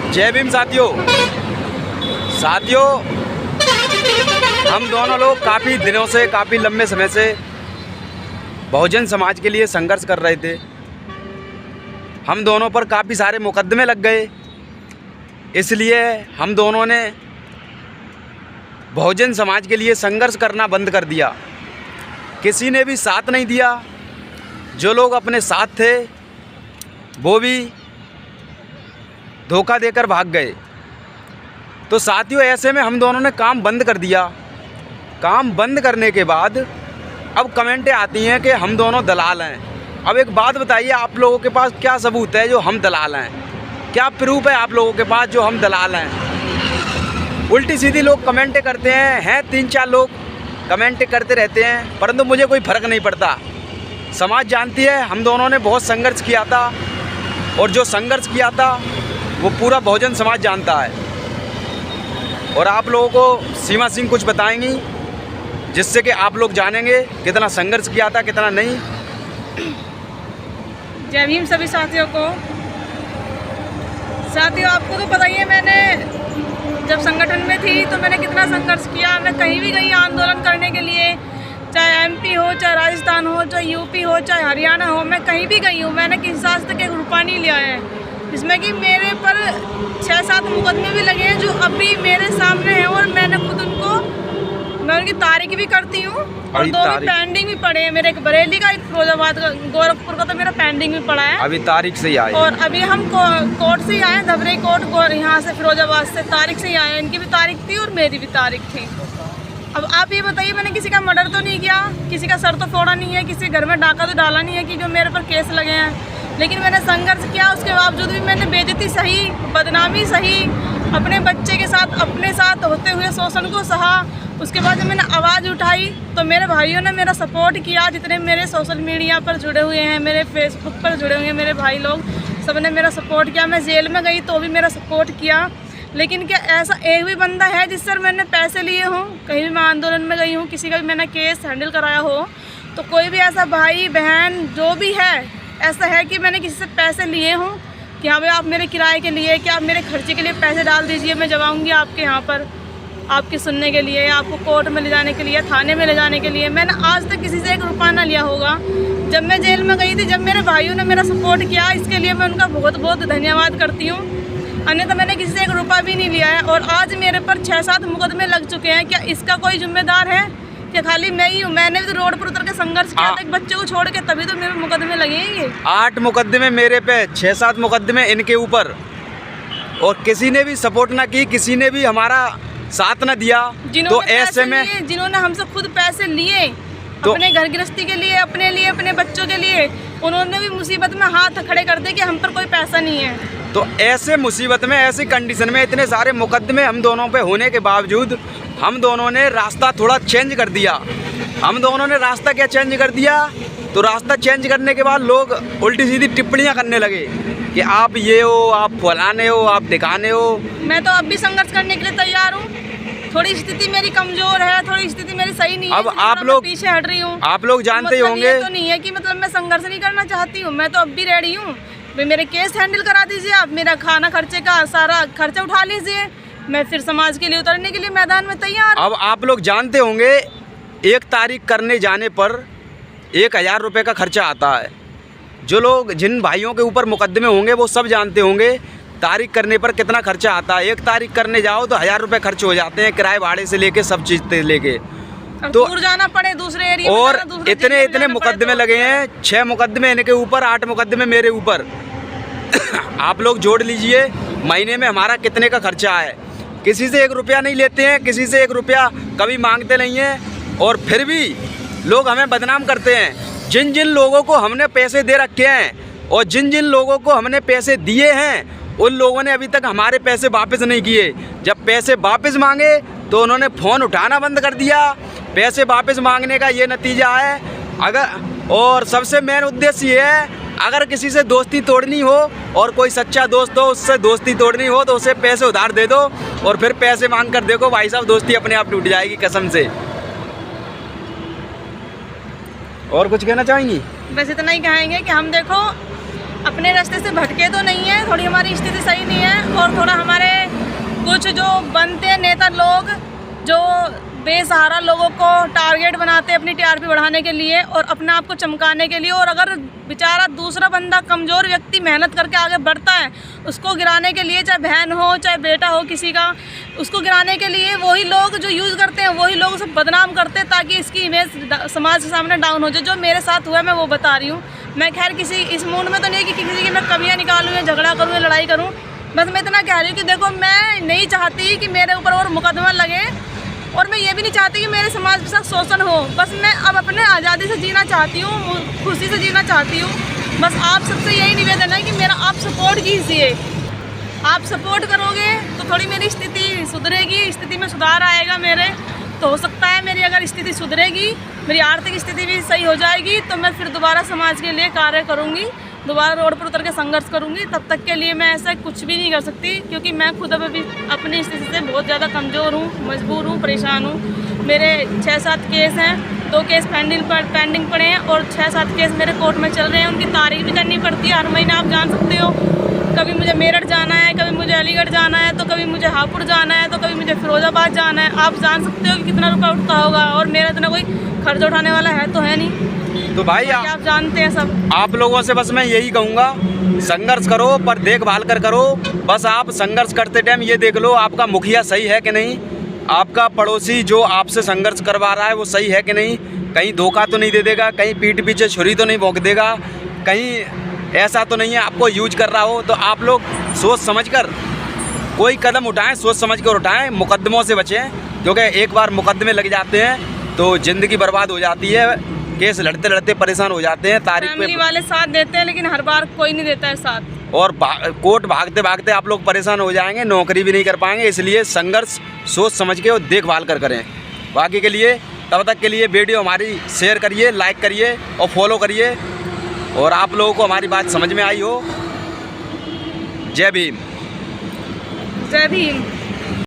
जय भीम साथियों। हम दोनों लोग काफ़ी दिनों से, काफ़ी लंबे समय से बहुजन समाज के लिए संघर्ष कर रहे थे। हम दोनों पर काफ़ी सारे मुकदमे लग गए, इसलिए हम दोनों ने बहुजन समाज के लिए संघर्ष करना बंद कर दिया। किसी ने भी साथ नहीं दिया। जो लोग अपने साथ थे वो भी धोखा देकर भाग गए। तो साथियों, ऐसे में हम दोनों ने काम बंद कर दिया। काम बंद करने के बाद अब कमेंटें आती हैं कि हम दोनों दलाल हैं। अब एक बात बताइए, आप लोगों के पास क्या सबूत है जो हम दलाल हैं? क्या प्रूफ है आप लोगों के पास जो हम दलाल हैं? उल्टी सीधी लोग कमेंटें करते हैं 3-4 लोग कमेंटें करते रहते हैं, परंतु मुझे कोई फ़र्क नहीं पड़ता। समाज जानती है हम दोनों ने बहुत संघर्ष किया था, और जो संघर्ष किया था वो पूरा बहुजन समाज जानता है। और आप लोगों को सीमा सिंह कुछ बताएंगी जिससे कि आप लोग जानेंगे कितना संघर्ष किया था, कितना नहीं। जय भीम सभी साथियों को। साथियों, आपको तो पता ही है, मैंने जब संगठन में थी तो मैंने कितना संघर्ष किया। मैं कहीं भी गई आंदोलन करने के लिए, चाहे एमपी हो, चाहे राजस्थान हो, चाहे यूपी हो, चाहे हरियाणा हो, मैं कहीं भी गई हूँ। मैंने किसी आज तक एक रुपया नहीं लिया है, जिसमें कि मेरे पर 6-7 मुकदमे भी लगे हैं जो अभी मेरे सामने हैं, और मैंने खुद मैं उनकी तारीख भी करती हूँ, और 2 भी पेंडिंग भी पड़े हैं। मेरे एक बरेली का, एक फिरोजाबाद का, गोरखपुर का तो मेरा पेंडिंग भी पड़ा है। अभी तारीख से ही आए, और अभी हम कोर्ट से ही आए, धबरे कोर्ट, यहाँ से फिरोजाबाद से तारीख से ही आए। इनकी भी तारीख थी और मेरी भी तारीख थी। अब आप ये बताइए, मैंने किसी का मर्डर तो नहीं किया, किसी का सर तो फोड़ा नहीं है, किसी घर में डाका तो डाला नहीं है कि जो मेरे पर केस लगे हैं। लेकिन मैंने संघर्ष किया, उसके बावजूद भी मैंने बेइज्जती सही, बदनामी सही, अपने बच्चे के साथ, अपने साथ होते हुए शोषण को सहा। उसके बाद जब मैंने आवाज़ उठाई तो मेरे भाइयों ने मेरा सपोर्ट किया। जितने मेरे सोशल मीडिया पर जुड़े हुए हैं, मेरे फेसबुक पर जुड़े हुए हैं मेरे भाई लोग, सब ने मेरा सपोर्ट किया। मैं जेल में गई तो भी मेरा सपोर्ट किया। लेकिन क्या ऐसा एक भी बंदा है जिससे मैंने पैसे लिए हों? कहीं भी मैं आंदोलन में गई हूँ, किसी का भी मैंने केस हैंडल कराया हो, तो कोई भी ऐसा भाई बहन जो भी है, ऐसा है कि मैंने किसी से पैसे लिए हों कि हाँ भाई आप मेरे किराए के लिए, कि आप मेरे खर्चे के लिए पैसे डाल दीजिए, मैं जब आऊँगी आपके यहाँ पर आपके सुनने के लिए, आपको कोर्ट में ले जाने के लिए, थाने में ले जाने के लिए। मैंने आज तक किसी से एक रुपया ना लिया होगा। जब मैं जेल में गई थी, जब मेरे भाइयों ने मेरा सपोर्ट किया, इसके लिए मैं उनका बहुत बहुत धन्यवाद करती हूँ। अन्यथा मैंने किसी से एक रुपया भी नहीं लिया है। और आज मेरे पर 6-7 मुकदमे लग चुके हैं। क्या इसका कोई जिम्मेदार है कि खाली मैं ही हूँ? मैंने भी तो रोड पर उतर के संघर्ष किया था एक बच्चे को छोड़ के, तभी तो मेरे मुकदमे लगेंगे। 8 मुकदमे मेरे पे, 6-7 मुकदमे इनके ऊपर, और किसी ने भी सपोर्ट ना की, किसी ने भी हमारा साथ न दिया। तो ऐसे में जिन्होंने हमसे खुद पैसे लिए तो अपने घर गृहस्थी के लिए, अपने लिए, अपने बच्चों के लिए, उन्होंने भी मुसीबत में हाथ खड़े कर दिए कि हम पर कोई पैसा नहीं है। तो ऐसे मुसीबत में, ऐसी कंडीशन में, इतने सारे मुकदमे हम दोनों पे होने के बावजूद हम दोनों ने रास्ता थोड़ा चेंज कर दिया। हम दोनों ने रास्ता क्या चेंज कर दिया? तो रास्ता चेंज करने के बाद लोग उल्टी सीधी टिप्पणियां करने लगे कि आप ये हो, आप फलाने हो, आप दिखाने हो। मैं तो अब भी संघर्ष करने के लिए तैयार हूँ। थोड़ी स्थिति मेरी कमजोर है, थोड़ी स्थिति मेरी सही नहीं है। अब आप लोग पीछे हट रही हूँ। आप लोग जानते ही होंगे। तो नहीं है कि मतलब मैं संघर्ष नहीं करना चाहती हूँ, मैं तो अब भी रेडी हूँ। मेरे केस हैंडल करा दीजिए, आप मेरा खाना खर्चे का सारा खर्चा उठा लीजिए, मैं फिर समाज के लिए उतरने के लिए मैदान में तैयार। अब आप लोग जानते होंगे 1 तारीख करने जाने पर 1000 रुपये का खर्चा आता है। जो लोग, जिन भाइयों के ऊपर मुकदमे होंगे वो सब जानते होंगे तारीख करने पर कितना खर्चा आता है। 1 तारीख करने जाओ तो 1000 रुपये खर्च हो जाते हैं, किराए भाड़े से लेके सब चीज़ से लेके। तो दूर जाना पड़े दूसरे एरिया में, और इतने मुकदमे लगे हैं। 6 मुकदमे इनके ऊपर, 8 मुकदमे मेरे ऊपर। आप लोग जोड़ लीजिए महीने में हमारा कितने का खर्चा है। किसी से 1 रुपया नहीं लेते हैं, किसी से 1 रुपया कभी मांगते नहीं हैं, और फिर भी लोग हमें बदनाम करते हैं। जिन जिन लोगों को हमने पैसे दे रखे हैं और जिन जिन लोगों को हमने पैसे दिए हैं, उन लोगों ने अभी तक हमारे पैसे वापस नहीं किए। जब पैसे वापस मांगे तो उन्होंने फ़ोन उठाना बंद कर दिया। पैसे वापस मांगने का ये नतीजा है। और सबसे मेन उद्देश्य ये है, अगर किसी से दोस्ती तोड़नी हो और कोई सच्चा दोस्त हो, उससे दोस्ती तोड़नी हो तो उसे पैसे उधार दे दो, और फिर पैसे मांग कर देखो भाई साहब, दोस्ती अपने आप टूट जाएगी कसम से। और कुछ कहना चाहेंगी? बस इतना ही कहेंगे कि हम देखो अपने रास्ते से भटके तो नहीं है, थोड़ी हमारी स्थिति सही नहीं है और थोड़ा हमारे कुछ जो बनते हैं नेता लोग जो बेसहारा लोगों को टारगेट बनाते हैं अपनी टीआरपी बढ़ाने के लिए और अपने आप को चमकाने के लिए। और अगर बेचारा दूसरा बंदा कमज़ोर व्यक्ति मेहनत करके आगे बढ़ता है, उसको गिराने के लिए, चाहे बहन हो चाहे बेटा हो किसी का, उसको गिराने के लिए वही लोग जो यूज़ करते हैं, वही लोग उसे बदनाम करते हैं ताकि इसकी इमेज समाज के सामने डाउन हो जाए। जो मेरे साथ हुआ है मैं वो बता रही हूँ। मैं खैर किसी इस मूड में तो नहीं कि किसी की मैं कमियाँ निकालूँ या झगड़ा करूँ या लड़ाई करूँ, बस मैं इतना कह रही हूँ कि देखो मैं नहीं चाहती कि मेरे ऊपर और मुकदमा लगे और मैं ये भी नहीं चाहती कि मेरे समाज के साथ शोषण हो। बस मैं अब अपने आज़ादी से जीना चाहती हूँ, खुशी से जीना चाहती हूँ। बस आप सबसे यही निवेदन है कि मेरा आप सपोर्ट कीजिए। आप सपोर्ट करोगे तो थोड़ी मेरी स्थिति सुधरेगी, स्थिति में सुधार आएगा मेरे। तो हो सकता है मेरी अगर स्थिति सुधरेगी, मेरी आर्थिक स्थिति भी सही हो जाएगी तो मैं फिर दोबारा समाज के लिए कार्य करूँगी, दोबारा रोड पर उतर के संघर्ष करूँगी। तब तक के लिए मैं ऐसा कुछ भी नहीं कर सकती क्योंकि मैं खुद अभी अपनी स्थिति से बहुत ज़्यादा कमज़ोर हूँ, मजबूर हूँ, परेशान हूँ। मेरे 6-7 केस हैं, 2 केस पेंडिंग पड़े हैं और 6-7 केस मेरे कोर्ट में चल रहे हैं। उनकी तारीख भी करनी पड़ती है हर महीने, आप जान सकते हो। कभी मुझे मेरठ जाना है, कभी मुझे अलीगढ़ जाना है, तो कभी मुझे हापुड़ जाना है, तो कभी मुझे फिरोजाबाद जाना है। आप जान सकते हो कि कितना रुपया उठता होगा और मेरा इतना कोई खर्च उठाने वाला है तो है नहीं। तो भाई आप जानते हैं सब। आप लोगों से बस मैं यही कहूँगा, संघर्ष करो पर देखभाल कर करो। बस आप संघर्ष करते टाइम ये देख लो आपका मुखिया सही है कि नहीं, आपका पड़ोसी जो आपसे संघर्ष करवा रहा है वो सही है कि नहीं, कहीं धोखा तो नहीं दे देगा, कहीं पीठ पीछे छुरी तो नहीं भोंक देगा, कहीं ऐसा तो नहीं है आपको यूज कर रहा हो। तो आप लोग सोच समझकर कोई कदम उठाएं, सोच समझ कर उठाएं, मुकदमों से बचें क्योंकि एक बार मुकदमे लग जाते हैं तो ज़िंदगी बर्बाद हो जाती है। केस लड़ते लड़ते परेशान हो जाते हैं, तारीख फैमिली वाले साथ देते हैं लेकिन हर बार कोई नहीं देता है साथ, और कोर्ट भागते भागते आप लोग परेशान हो जाएंगे, नौकरी भी नहीं कर पाएंगे। इसलिए संघर्ष सोच समझ के और देखभाल कर करें। बाकी के लिए तब तक के लिए वीडियो हमारी शेयर करिए, लाइक करिए और फॉलो करिए। और आप लोगों को हमारी बात समझ में आई हो। जय भीम। जय भीम।